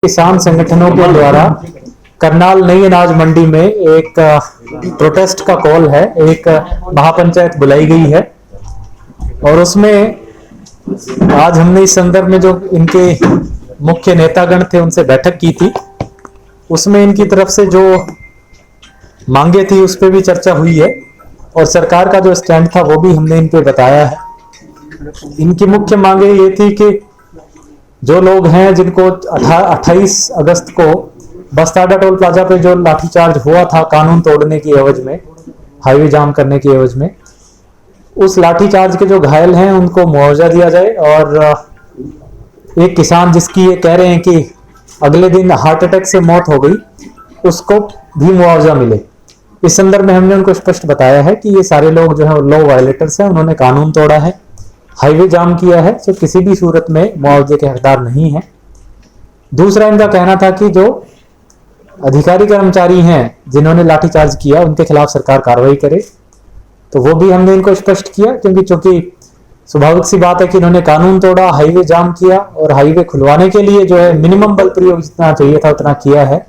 किसान संगठनों के द्वारा करनाल नई अनाज मंडी में एक प्रोटेस्ट का कॉल है। एक महापंचायत बुलाई गई है और उसमें आज हमने इस संदर्भ में जो इनके मुख्य नेतागण थे उनसे बैठक की थी। उसमें इनकी तरफ से जो मांगे थी उस पर भी चर्चा हुई है और सरकार का जो स्टैंड था वो भी हमने इन पे बताया है। इनकी मुख्य मांगे ये थी कि जो लोग हैं जिनको 28 अगस्त को बस्ताडा टोल प्लाजा पे जो लाठीचार्ज हुआ था कानून तोड़ने की एवज में, हाईवे जाम करने की एवज में, उस लाठीचार्ज के जो घायल हैं उनको मुआवजा दिया जाए और एक किसान जिसकी ये कह रहे हैं कि अगले दिन हार्ट अटैक से मौत हो गई उसको भी मुआवजा मिले। इस संदर्भ में हमने उनको स्पष्ट बताया है कि ये सारे लोग जो है लॉ वायलेटर्स हैं, उन्होंने कानून तोड़ा है, हाईवे जाम किया है, जो किसी भी सूरत में मुआवजे के हकदार नहीं है। दूसरा इनका कहना था कि जो अधिकारी कर्मचारी हैं जिन्होंने लाठीचार्ज किया उनके खिलाफ सरकार कार्रवाई करे, तो वो भी हमने इनको स्पष्ट किया क्योंकि चूंकि स्वाभाविक सी बात है कि इन्होंने कानून तोड़ा, हाईवे जाम किया और हाईवे खुलवाने के लिए जो है मिनिमम बल प्रयोग जितना चाहिए था उतना किया है।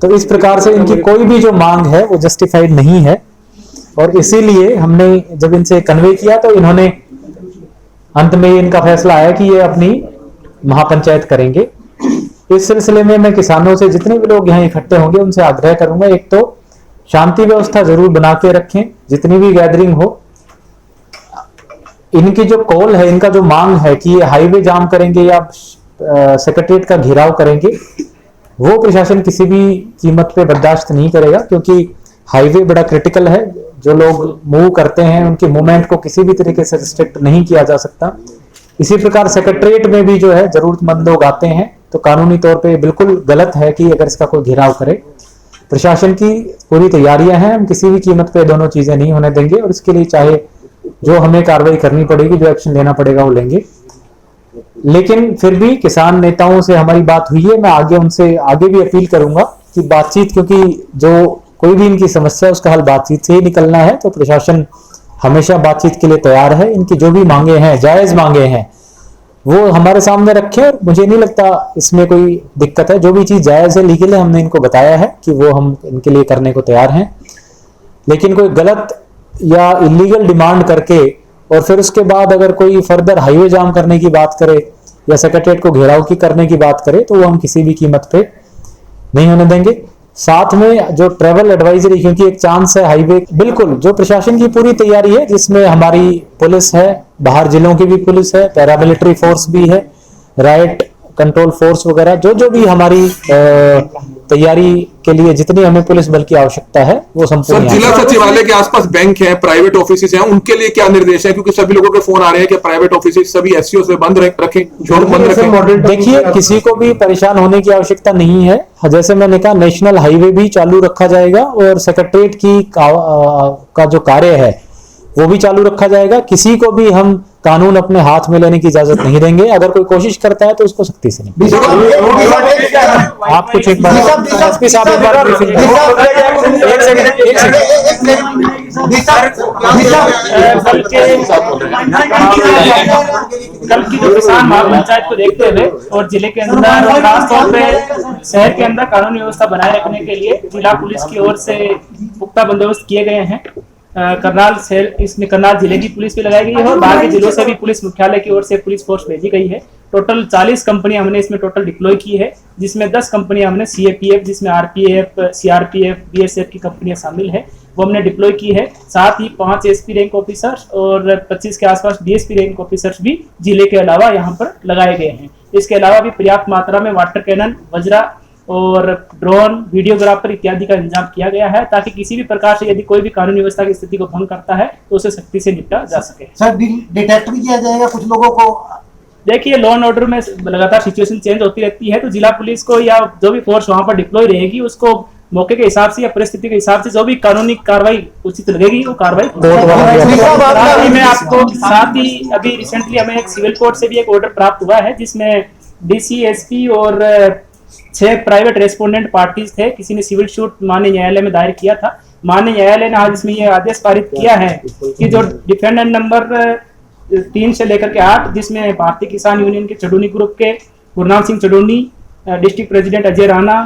तो इस प्रकार से इनकी कोई भी जो मांग है वो जस्टिफाइड नहीं है और इसीलिए हमने जब इनसे कन्वे किया तो इन्होंने अंत में इनका फैसला आया कि ये अपनी महापंचायत करेंगे। इस सिलसिले में मैं किसानों से जितने भी लोग यहाँ इकट्ठे होंगे उनसे आग्रह करूंगा, एक तो शांति व्यवस्था जरूर बना के रखें, जितनी भी गैदरिंग हो। इनकी जो कॉल है, इनका जो मांग है कि ये हाईवे जाम करेंगे या सेक्रेटरीट का घेराव करेंगे, वो प्रशासन किसी भी कीमत पे बर्दाश्त नहीं करेगा क्योंकि हाईवे बड़ा क्रिटिकल है। जो लोग मूव करते हैं उनके मूवमेंट को किसी भी तरीके से रिस्ट्रिक्ट नहीं किया जा सकता। इसी प्रकार सेक्रेटरीट में भी जो है जरूरतमंद लोग आते हैं तो कानूनी तौर पे बिल्कुल गलत है कि अगर इसका कोई घेराव करे। प्रशासन की पूरी तैयारियां हैं, हम किसी भी कीमत पे दोनों चीजें नहीं होने देंगे और इसके लिए चाहे जो हमें कार्रवाई करनी पड़ेगी, जो एक्शन लेना पड़ेगा वो लेंगे। लेकिन फिर भी किसान नेताओं से हमारी बात हुई है, मैं आगे उनसे आगे भी अपील करूंगा कि बातचीत, क्योंकि जो कोई भी इनकी समस्या उसका हल बातचीत से ही निकलना है, तो प्रशासन हमेशा बातचीत के लिए तैयार है। इनकी जो भी मांगे हैं, जायज मांगे हैं, वो हमारे सामने रखे और मुझे नहीं लगता इसमें कोई दिक्कत है। जो भी चीज जायज है, लीगल है, हमने इनको बताया है कि वो हम इनके लिए करने को तैयार हैं। लेकिन कोई गलत या इलीगल डिमांड करके और फिर उसके बाद अगर कोई फर्दर हाईवे जाम करने की बात करे या सेक्रेटरीट को घेराव की करने की बात करे तो वो हम किसी भी कीमत पे नहीं होने देंगे। साथ में जो ट्रैवल एडवाइजरी, क्योंकि एक चांस है हाईवे, बिल्कुल जो प्रशासन की पूरी तैयारी है जिसमें हमारी पुलिस है, बाहर जिलों की भी पुलिस है, पैरामिलिट्री फोर्स भी है, राइट कंट्रोल फोर्स वगैरह, जो भी हमारी तैयारी के लिए जितनी हमें पुलिस बल की आवश्यकता है वो संपूर्ण। जिला सचिवालय के आसपास बैंक है, प्राइवेट ऑफिस हैं, उनके लिए क्या निर्देश है? क्योंकि सभी लोगों के फोन आ रहे हैं कि प्राइवेट ऑफिस सभी एससीओ से बंद रखें, शोरूम बंद रखें। देखिए, किसी को भी परेशान होने की आवश्यकता नहीं है। जैसे मैंने कहा, नेशनल हाईवे भी चालू रखा जाएगा और सेक्रेटरीट की का जो कार्य है वो भी चालू रखा जाएगा। किसी को भी हम कानून अपने हाथ में लेने की इजाजत नहीं देंगे। अगर कोई कोशिश करता है तो उसको सख्ती से नहीं। आप कुछ एक बार एसपी साहब एक बार ब्रीफिंग कल की जो किसान महापंचायत को देखते हुए और जिले के अंदर खासतौर पे शहर के अंदर कानून व्यवस्था बनाए रखने के लिए जिला पुलिस की ओर से पुख्ता बंदोबस्त किए गए हैं। करनाल शहर, इसमें करनाल जिले की पुलिस भी लगाई गई है और बाहर के जिलों से भी पुलिस मुख्यालय की ओर से पुलिस फोर्स भेजी गई है। टोटल 40 कंपनियां हमने इसमें टोटल डिप्लॉय की है, जिसमें 10 कंपनियां हमने सीएपीएफ, जिसमें आरपीएफ, सीआरपीएफ, बीएसएफ की कंपनियां शामिल है, वो हमने डिप्लॉय की है। साथ ही 5 एसपी रैंक ऑफिसर्स और 25 के आसपास डीएसपी रैंक ऑफिसर्स भी जिले के अलावा यहाँ पर लगाए गए हैं। इसके अलावा भी पर्याप्त मात्रा में वाटर कैनन, वज्रा और ड्रोन, वीडियोग्राफर इत्यादि का इंतजाम किया गया है ताकि किसी भी प्रकार से यदि कोई भी कानूनी व्यवस्था की स्थिति को भंग करता है तो उसे सख्ती से निपटा जा सके। सर, डिटेक्ट भी किया जाएगा कुछ लोगों को? देखिए, लॉ एंड ऑर्डर में लगातार सिचुएशन चेंज होती रहती है, तो जिला पुलिस को या जो भी फोर्स वहां पर डिप्लॉय रहेगी उसको मौके के हिसाब से या परिस्थिति के हिसाब से जो भी कानूनी कार्रवाई उचित लगेगी वो कार्रवाई। मैं आपको साथ ही अभी रिसेंटली हमें एक सिविल कोर्ट से भी एक ऑर्डर प्राप्त हुआ है जिसमें डीसी, एसपी और 6 प्राइवेट रेस्पोंडेंट पार्टीज थे। किसी ने सिविल सूट माननीय न्यायालय में दायर किया था। माननीय न्यायालय ने आज इसमें यह आदेश पारित किया है कि जो डिफेंडेंट नंबर 3 से लेकर के 8, जिसमें भारतीय किसान यूनियन के चडूनी ग्रुप के गुरनाम सिंह चडूनी, डिस्ट्रिक्ट प्रेसिडेंट अजय राणा,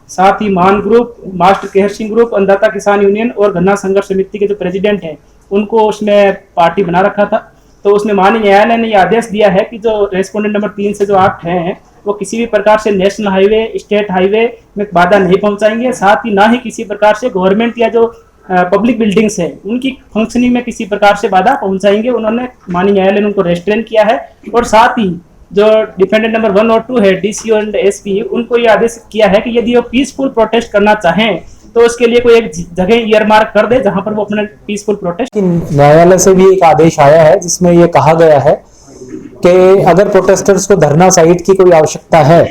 साथ ही मान group, master Kehar Singh group, अन्नदाता किसान यूनियन और गन्ना संघर्ष समिति के जो प्रेसिडेंट हैं उनको उसमें पार्टी बना रखा था। तो उसमें माननीय न्यायालय ने यह आदेश दिया है कि जो रेस्पोंडेंट नंबर 3 से जो 8 हैं वो किसी भी प्रकार से नेशनल हाईवे, स्टेट हाईवे में बाधा नहीं पहुंचाएंगे, साथ ही ना ही किसी प्रकार से गवर्नमेंट या जो पब्लिक बिल्डिंग्स है उनकी फंक्शनिंग में किसी प्रकार से बाधा पहुंचाएंगे। उन्होंने माननीय न्यायालय ने उनको रेस्ट्रेन किया है और साथ ही जो डिफेंडेंट नंबर 1 और 2 है डीसीओ एंड एसपी, उनको ये आदेश किया है कि यदि वो पीसफुल प्रोटेस्ट करना चाहें तो उसके लिए कोई एक जगह ईयरमार्क कर दे जहां पर वो अपना पीसफुल प्रोटेस्ट। न्यायालय से भी एक आदेश आया है जिसमें ये कहा गया है कि अगर प्रोटेस्टर्स को धरना साइट की कोई आवश्यकता है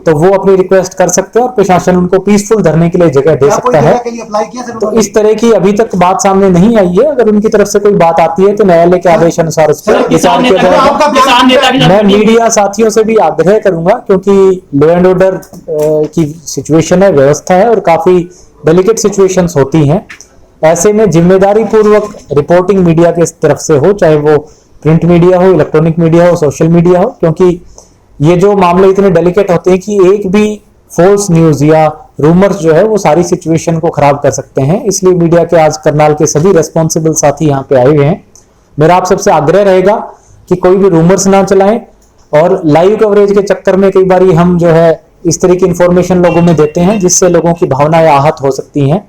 तो वो अपनी रिक्वेस्ट कर सकते हैं और प्रशासन उनको पीसफुल धरने के लिए जगह दे सकता है। तो इस तरह की अभी तक बात सामने नहीं आई है। अगर उनकी तरफ से कोई बात आती है तो न्यायालय के आदेश अनुसार उस पर विचार किया जाएगा। मैं मीडिया साथियों से भी आग्रह करूंगा, क्योंकि लॉ एंड ऑर्डर की सिचुएशन है, व्यवस्था है और काफी डेलिकेट सिचुएशंस होती हैं। ऐसे में जिम्मेदारी पूर्वक रिपोर्टिंग मीडिया के तरफ से हो, चाहे वो प्रिंट मीडिया हो, इलेक्ट्रॉनिक मीडिया हो, सोशल मीडिया हो, क्योंकि ये जो मामले इतने डेलिकेट होते हैं कि एक भी फॉल्स न्यूज या रूमर्स जो है वो सारी सिचुएशन को खराब कर सकते हैं। इसलिए मीडिया के आज करनाल के सभी रेस्पॉन्सिबल साथी यहाँ पे आए हुए हैं। मेरा आप सबसे आग्रह रहेगा कि कोई भी रूमर्स ना चलाएं और लाइव कवरेज के चक्कर में कई बार हम जो है इस तरह की इंफॉर्मेशन लोगों में देते हैं जिससे लोगों की भावनाएं आहत हो सकती हैं।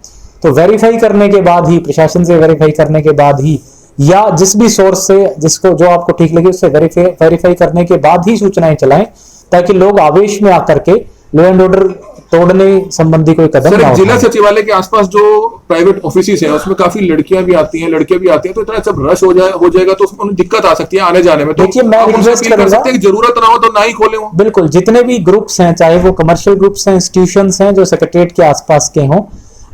तो वेरीफाई करने के बाद ही, प्रशासन से वेरीफाई करने के बाद ही, या जिस भी सोर्स से जिसको जो आपको ठीक लगे उससे वेरीफाई करने के बाद ही सूचनाएं चलाएं, ताकि लोग आवेश में आकर के लॉ एंड ऑर्डर तोड़ने संबंधी कोई कदम ना उठाएं। जिला सचिवालय के आसपास जो प्राइवेट ऑफिस है उसमें काफी लड़कियां भी आती हैं, लड़के भी आते हैं, तो इतना सब रश हो जाएगा तो उसमें दिक्कत आ सकती है आने जाने में। तो देखिए, मैं रिक्वेस्ट करूंगा कि जरूरत ना हो तो ना ही खोले हो। बिल्कुल, जितने भी ग्रुप्स हैं, चाहे वो कमर्शियल ग्रुप्स हैं, इंस्टीट्यूशंस हैं जो सेक्रेटरीट के आसपास के हों,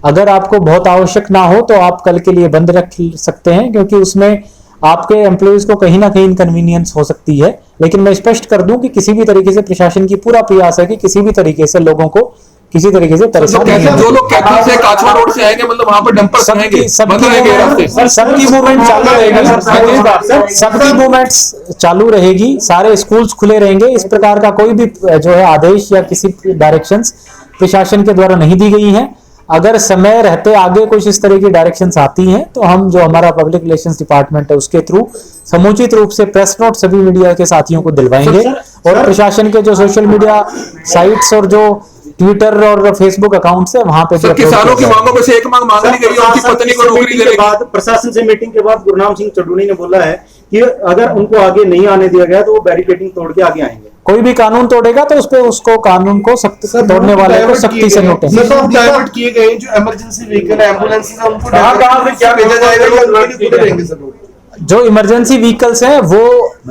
अगर आपको बहुत आवश्यक ना हो तो आप कल के लिए बंद रख सकते हैं, क्योंकि उसमें आपके एम्प्लॉइज को कहीं ना कहीं इनकन्वीनियंस हो सकती है। लेकिन मैं स्पष्ट कर दूं कि किसी भी तरीके से प्रशासन की पूरा प्रयास है कि किसी भी तरीके से लोगों को किसी तरीके से परेशान नहीं जो लोग कैथल से काचवा रोड से आएंगे, मतलब वहां पर डंपर रहेंगे, सबकी मूवमेंट चालू रहेगी, सबकी मूवमेंट्स चालू रहेगी, सारे स्कूल्स खुले रहेंगे। इस प्रकार का कोई भी जो है आदेश या किसी डायरेक्शंस प्रशासन के द्वारा नहीं दी गई हैं। अगर समय रहते आगे कुछ इस तरह की डायरेक्शंस आती हैं तो हम जो हमारा पब्लिक रिलेशंस डिपार्टमेंट है उसके थ्रू समुचित रूप से प्रेस नोट सभी मीडिया के साथियों को दिलवाएंगे और प्रशासन के जो सोशल मीडिया साइट्स और जो ट्विटर और फेसबुक अकाउंट्स है वहां पे किसानों की मांगों में से एक मांग मांगी गई है, उनकी पत्नी को नौकरी देने के बाद प्रशासन से मीटिंग के बाद गुरनाम सिंह चड्डूनी ने बोला है कि अगर उनको आगे नहीं आने दिया गया तो वो बैरिकेडिंग तोड़ के आगे आएंगे। कोई भी कानून तोड़ेगा तो उस पे उसको कानून को सख्त तोड़ने वाले को सख्ती से नोटिस डाइवर्ट किए गए जो इमरजेंसी व्हीकल एम्बुलेंस है उनको कहां से क्या भेजा जाएगा? जो इमरजेंसी व्हीकल्स हैं वो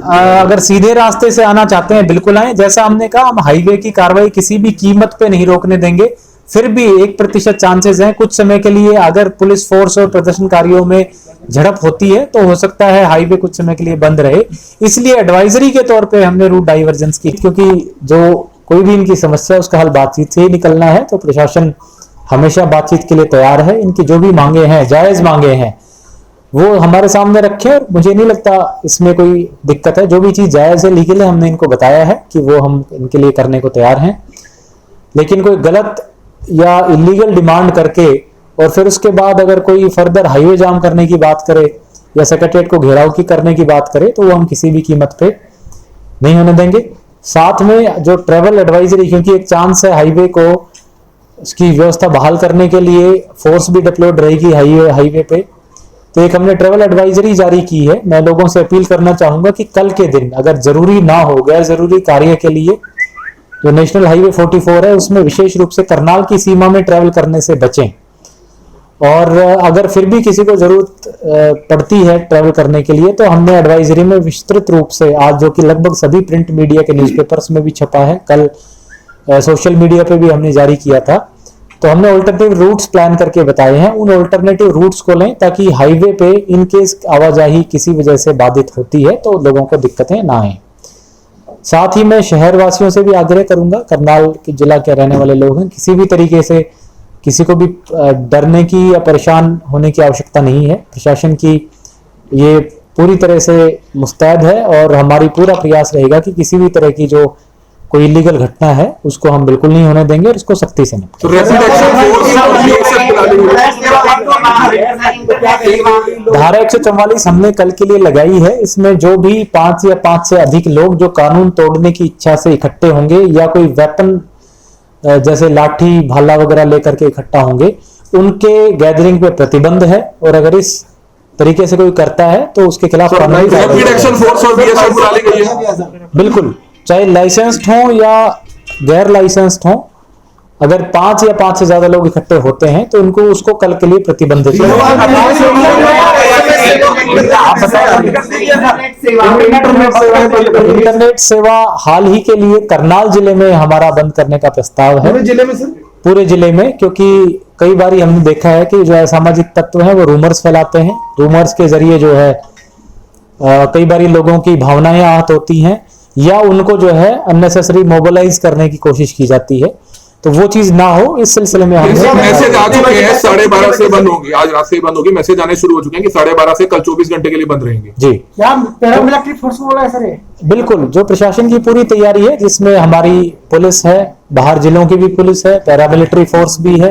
अगर सीधे रास्ते से आना चाहते हैं बिल्कुल आए। जैसा हमने कहा, हम हाईवे की कार्रवाई किसी भी कीमत पे नहीं रोकने देंगे। फिर भी 1% चांसेस हैं कुछ समय के लिए, अगर पुलिस फोर्स और प्रदर्शनकारियों में झड़प होती है तो हो सकता है हाईवे कुछ समय के लिए बंद रहे। इसलिए एडवाइजरी के तौर पे हमने रूट डाइवर्जेंस की, क्योंकि जो कोई भी इनकी समस्या उसका हल बातचीत से ही निकलना है। तो प्रशासन हमेशा बातचीत के लिए तैयार है। इनकी जो भी मांगे हैं, जायज मांगे हैं, वो हमारे सामने रखे और मुझे नहीं लगता इसमें कोई दिक्कत है। जो भी चीज जायज है, लीगल है, हमने इनको बताया है कि वो हम इनके लिए करने को तैयार हैं। लेकिन कोई गलत या इलीगल डिमांड करके और फिर उसके बाद अगर कोई फर्दर हाईवे जाम करने की बात करे या सेक्रेटरीट को घेराव की करने की बात करे तो वो हम किसी भी कीमत पे नहीं होने देंगे। साथ में जो ट्रेवल एडवाइजरी, क्योंकि एक चांस है हाईवे को उसकी व्यवस्था बहाल करने के लिए फोर्स भी डिप्लॉयड रहेगी हाईवे पे, तो एक हमने ट्रेवल एडवाइजरी जारी की है। मैं लोगों से अपील करना चाहूंगा कि कल के दिन अगर जरूरी ना हो, गैर जरूरी कार्य के लिए जो नेशनल हाईवे 44 है उसमें विशेष रूप से करनाल की सीमा में ट्रेवल करने से बचें। और अगर फिर भी किसी को जरूरत पड़ती है ट्रेवल करने के लिए तो हमने एडवाइजरी में विस्तृत रूप से आज, जो कि लगभग सभी प्रिंट मीडिया के न्यूज़पेपर्स में भी छपा है, कल सोशल मीडिया पे भी हमने जारी किया था, तो हमने ऑल्टरनेटिव रूट्स प्लान करके बताए हैं। उन ऑल्टरनेटिव रूट्स को लें ताकि हाईवे पे इन केस आवाजाही किसी वजह से बाधित होती है तो लोगों को दिक्कतें ना आए। साथ ही मैं शहर वासियों से भी आग्रह करूंगा, करनाल के जिला के रहने वाले लोग हैं, किसी भी तरीके से किसी को भी डरने की या परेशान होने की आवश्यकता नहीं है। प्रशासन की ये पूरी तरह से मुस्तैद है और हमारी पूरा प्रयास रहेगा कि किसी भी तरह की जो कोई इलीगल घटना है उसको हम बिल्कुल नहीं होने देंगे और इसको सख्ती से निपटेंगे। तो रैपिड एक्शन फोर्स और बीएसएफ बुला ली गई। धारा 144 हमने कल के लिए लगाई है। इसमें जो भी 5 या 5 से अधिक लोग जो कानून तोड़ने की इच्छा से इकट्ठे होंगे या कोई वेपन जैसे लाठी भाला वगैरह लेकर के इकट्ठा होंगे, उनके गैदरिंग पे प्रतिबंध है और अगर इस तरीके से कोई करता है तो उसके खिलाफ कानूनी कार्रवाई रैपिड एक्शन फोर्स और बीएसएफ बुला ली गई है। बिल्कुल, चाहे लाइसेंस्ड हो या गैर लाइसेंस्ड हो, अगर 5 या 5 से ज्यादा लोग इकट्ठे होते हैं तो उनको उसको कल के लिए प्रतिबंधित इंटरनेट सेवा हाल ही के लिए करनाल जिले में हमारा बंद करने का प्रस्ताव है। पूरे जिले में सर? पूरे जिले में, क्योंकि कई बार हमने देखा है कि जो असामाजिक तत्व हैं वो रूमर्स फैलाते हैं। रूमर्स के जरिए जो है कई बार लोगों की भावनाएं आहत होती हैं या उनको जो है अननेसेसरी मोबिलाइज करने की कोशिश की जाती है, तो वो चीज ना हो इस सिलसिले में हमने मैसेज आ चुके हैं 12:30 से बंद होगी, आज रात से ही बंद होगी। मैसेज आने शुरू हो चुके हैं कि 12:30 से कल 24 घंटे के लिए बंद रहेंगे। जी क्या पैरामिलिट्री फोर्स बोला है सर ये? बिल्कुल, जो प्रशासन की पूरी तैयारी है जिसमें हमारी पुलिस है, बाहर जिलों की भी पुलिस है, पैरामिलिट्री फोर्स भी है,